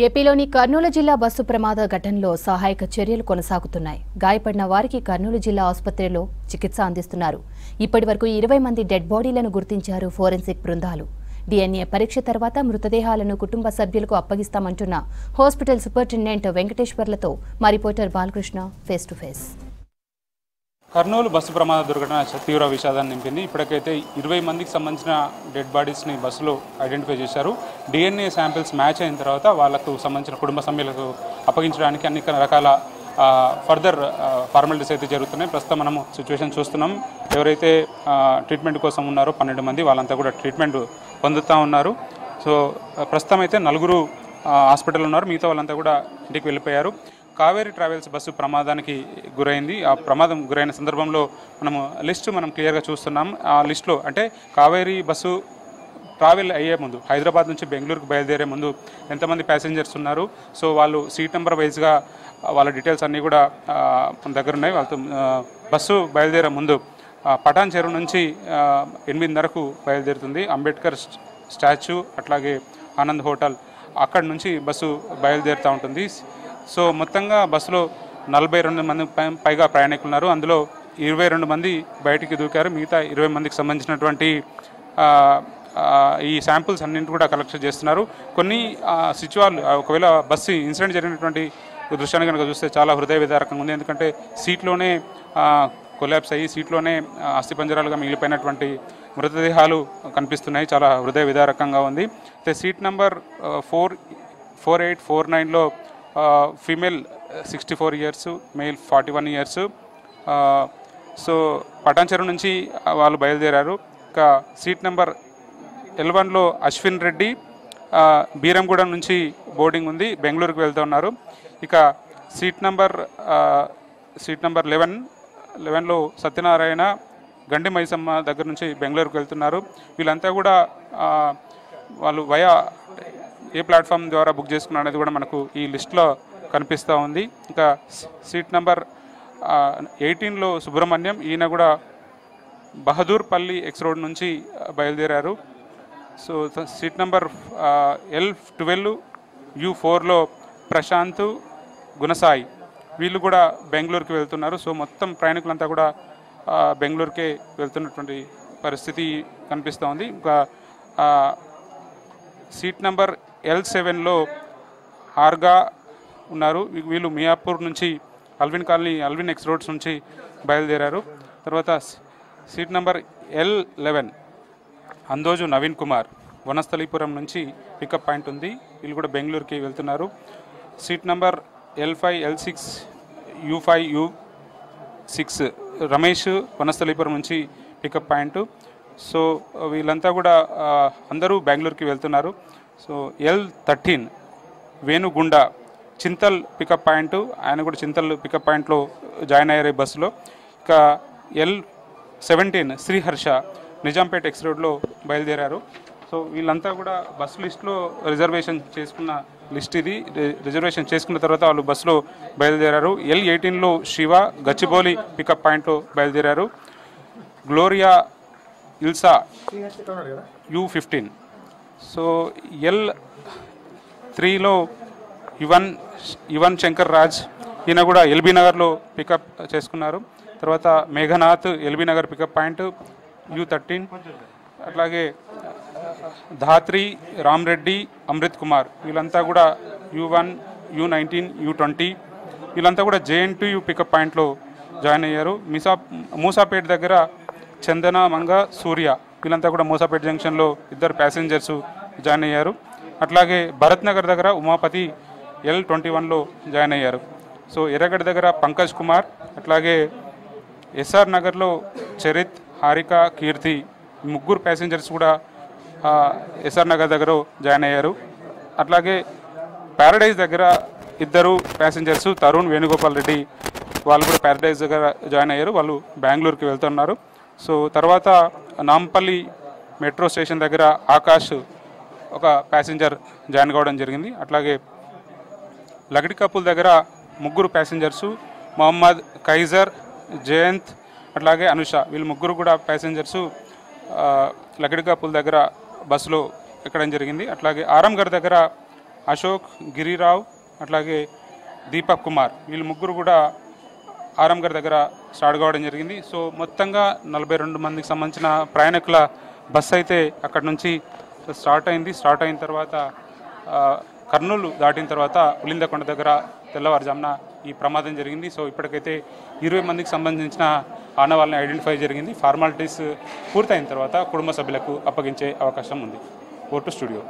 ఏపీలోని కర్నూలు జిల్లా బస్సు ప్రమాద ఘటనలో సహాయక చర్యలు కొనసాగుతున్నాయి. గాయపడిన వారికి కర్నూలు జిల్లా ఆసుపత్రిలో చికిత్స అందిస్తున్నారు. ఇప్పటివరకు 20 మంది డెడ్ బాడీలను గుర్తించారు ఫోరెన్సిక్ బృందాలు. DNA పరీక్ష తర్వాత మృతదేహాలను కుటుంబ సభ్యులకు అప్పగిస్తామంటున్న హాస్పిటల్ సూపరింటెండెంట్ వెంకటేశ్వర్లతో మా reporter Balakrishna face to face. Kurnool bus ప్రమాద దుర్ఘటన తీవ్ర విషాదాన్ని నింపింది. ఇప్పటికైతే 20 మందికి సంబంధించిన డెడ్ బాడీస్ని బస్సులో ఐడెంటిఫై చేశారు. DNA శాంపిల్స్ మ్యాచ్ అయిన తర్వాత వాళ్లకు సంబంధించిన కుటుంబ సభ్యులకు అప్పగించడానికి అన్ని రకాల ఫర్దర్ ఫార్మాలిటీస్ అయితే జరుగుతున్నాయి. ప్రస్తుతం మనము సిచ్యువేషన్ చూస్తున్నాం. ఎవరైతే ట్రీట్మెంట్ కోసం ఉన్నారో 12 మంది వాళ్ళంతా కూడా ట్రీట్మెంట్ పొందుతూ ఉన్నారు. సో ప్రస్తుతం అయితే 4 హాస్పిటల్ ఉన్నారు. మిగతా వాళ్ళంతా కూడా ఇంటికి వెళ్ళిపోయారు. కావేరీ ట్రావెల్స్ బస్సు ప్రమాదానికి గురైంది. ఆ ప్రమాదం గురైన సందర్భంలో మనం క్లియర్గా చూస్తున్నాం. ఆ లిస్టులో అంటే కావేరీ బస్సు ట్రావెల్ అయ్యే ముందు హైదరాబాద్ నుంచి బెంగళూరుకు బయలుదేరే ముందు ఎంతమంది ప్యాసింజర్స్ ఉన్నారు, సో వాళ్ళు సీట్ నెంబర్ వైజ్గా వాళ్ళ డీటెయిల్స్ అన్నీ కూడా మన దగ్గర ఉన్నాయి. వాళ్ళతో బస్సు బయలుదేరే ముందు పటాన్ చెరువు నుంచి 8:30కు బయలుదేరుతుంది. అంబేద్కర్ స్టాచ్యూ అట్లాగే ఆనంద్ హోటల్ అక్కడి నుంచి బస్సు బయలుదేరుతూ ఉంటుంది. సో మొత్తంగా బస్సులో 42 మంది పైగా ప్రయాణికులు ఉన్నారు. అందులో 22 మంది బయటికి దూకారు. మిగతా 20 మందికి సంబంధించినటువంటి ఈ శాంపుల్స్ అన్నింటి కూడా కలెక్ట్ చేస్తున్నారు. కొన్ని సిచ్యువాలు ఒకవేళ బస్సు ఇన్సిడెంట్ జరిగినటువంటి దృశ్యాన్ని కనుక చూస్తే చాలా హృదయ విదారకంగా ఉంది. ఎందుకంటే సీట్లోనే కొలాప్స్ అయ్యి సీట్లోనే అస్థిపంజరాలుగా మిగిలిపోయినటువంటి మృతదేహాలు కనిపిస్తున్నాయి. చాలా హృదయ విదారకంగా ఉంది. అయితే సీట్ నెంబర్ 4849లో female 64 years, male 41 years. So Patan Cheruvu నుంచి వాళ్ళు బయలుదేరారు. ఇక సీట్ నెంబర్ L1లో అశ్విన్ రెడ్డి బీరంగూడెం నుంచి బోర్డింగ్ ఉంది, బెంగళూరుకు వెళ్తూ ఉన్నారు. ఇక సీట్ నెంబర్ 11లో సత్యనారాయణ గండి మైసమ్మ దగ్గర నుంచి బెంగళూరుకు వెళ్తున్నారు. వీళ్ళంతా కూడా వాళ్ళు వయా ఏ ప్లాట్ఫామ్ ద్వారా బుక్ చేసుకున్నారు అనేది కూడా మనకు ఈ లిస్ట్లో కనిపిస్తూ ఉంది. ఇంకా సీట్ నెంబర్ 18లో సుబ్రహ్మణ్యం, ఈయన కూడా బహదూర్పల్లి ఎక్స్ రోడ్ నుంచి బయలుదేరారు. So seat number L12U4లో Prashanth Gunasai, వీళ్ళు కూడా బెంగళూరుకి వెళ్తున్నారు. సో మొత్తం ప్రయాణికులంతా కూడా బెంగళూరుకే వెళ్తున్నటువంటి పరిస్థితి కనిపిస్తూ ఉంది. ఇంకా సీట్ నెంబర్ L7లో ఆర్గా ఉన్నారు. వీళ్ళు మియాపూర్ నుంచి అల్విన్ ఎక్స్ రోడ్స్ నుంచి బయలుదేరారు. తర్వాత seat number L11 Andoju Naveen Kumar, Vanasthalipuram నుంచి పికప్ పాయింట్ ఉంది, వీళ్ళు కూడా బెంగళూరుకి వెళ్తున్నారు. Seat number L5L6U5U6 Ramesh, Vanasthalipuram నుంచి పికప్ పాయింట్. సో వీళ్ళంతా కూడా అందరూ బెంగళూరుకి వెళ్తున్నారు. So L13 వేణుగుండ Chintal pickup point, ఆయన కూడా చింతల్ పికప్ పాయింట్లో జాయిన్ అయ్యారు ఈ బస్సులో. ఇక L17 శ్రీహర్ష నిజాంపేట్ ఎక్స్ రోడ్లో బయలుదేరారు. సో వీళ్ళంతా కూడా బస్సు లిస్టులో రిజర్వేషన్ చేసుకున్న లిస్ట్ ఇది. రిజర్వేషన్ చేసుకున్న తర్వాత వాళ్ళు బస్సులో బయలుదేరారు. L18లో శివ గచ్చిబౌలి పికప్ పాయింట్లో బయలుదేరారు. Gloria Ilsa U15. సో L3లో యువన్ శంకర్ రాజ్, ఈయన కూడా ఎల్బీ నగర్లో పికప్ చేసుకున్నారు. తర్వాత Meghanath LB Nagar pickup point U13. అట్లాగే ధాత్రి రామ్రెడ్డి అమృత్ కుమార్, వీళ్ళంతా కూడా U1 U19 U20, వీళ్ళంతా కూడా JN2U పికప్ పాయింట్లో జాయిన్ అయ్యారు. మూసాపేట్ దగ్గర చందన మంగ సూర్య, వీళ్ళంతా కూడా మూసాపేట జంక్షన్లో 2 ప్యాసింజర్స్ జాయిన్ అయ్యారు. అట్లాగే భరత్ నగర్ దగ్గర ఉమాపతి L21లో జాయిన్ అయ్యారు. సో ఎర్రగడ్డ దగ్గర పంకజ్ కుమార్, అట్లాగే SR నగర్లో చరిత్, హారిక, కీర్తి, 3 ప్యాసింజర్స్ కూడా SR నగర్ దగ్గర జాయిన్ అయ్యారు. అట్లాగే ప్యారడైజ్ దగ్గర 2 ప్యాసింజర్స్ తరుణ్, వేణుగోపాల్ రెడ్డి, వాళ్ళు కూడా ప్యారడైజ్ దగ్గర జాయిన్ అయ్యారు. వాళ్ళు బెంగళూరుకి వెళ్తున్నారు. సో తర్వాత నాంపల్లి మెట్రో స్టేషన్ దగ్గర ఆకాష్ ఒక ప్యాసింజర్ జాయిన్ కావడం జరిగింది. అట్లాగే లగడికప్పుల దగ్గర 3 ప్యాసింజర్సు మొహమ్మద్, కైజర్, జయంత్, అట్లాగే అనుష, వీళ్ళు 3 కూడా ప్యాసింజర్సు లగడికప్పుల దగ్గర బస్సులో ఎక్కడం జరిగింది. అట్లాగే ఆరంగర్ దగ్గర అశోక్, గిరిరావు, అట్లాగే దీపక్ కుమార్ వీళ్ళు ముగ్గురు కూడా ఆరంగర్ దగ్గర స్టార్ట్ కావడం జరిగింది. సో మొత్తంగా 42 మందికి సంబంధించిన ప్రయాణికుల బస్సు అయితే అక్కడ నుంచి స్టార్ట్ అయిన తర్వాత కర్నూలు దాటిన తర్వాత ఉలిందకొండ దగ్గర తెల్లవారుజామున ఈ ప్రమాదం జరిగింది. సో ఇప్పటికైతే 20 మందికి సంబంధించిన ఆనవాళ్ళని ఐడెంటిఫై జరిగింది. ఫార్మాలిటీస్ పూర్తయిన తర్వాత కుటుంబ సభ్యులకు అప్పగించే అవకాశం ఉంది. Vote studio.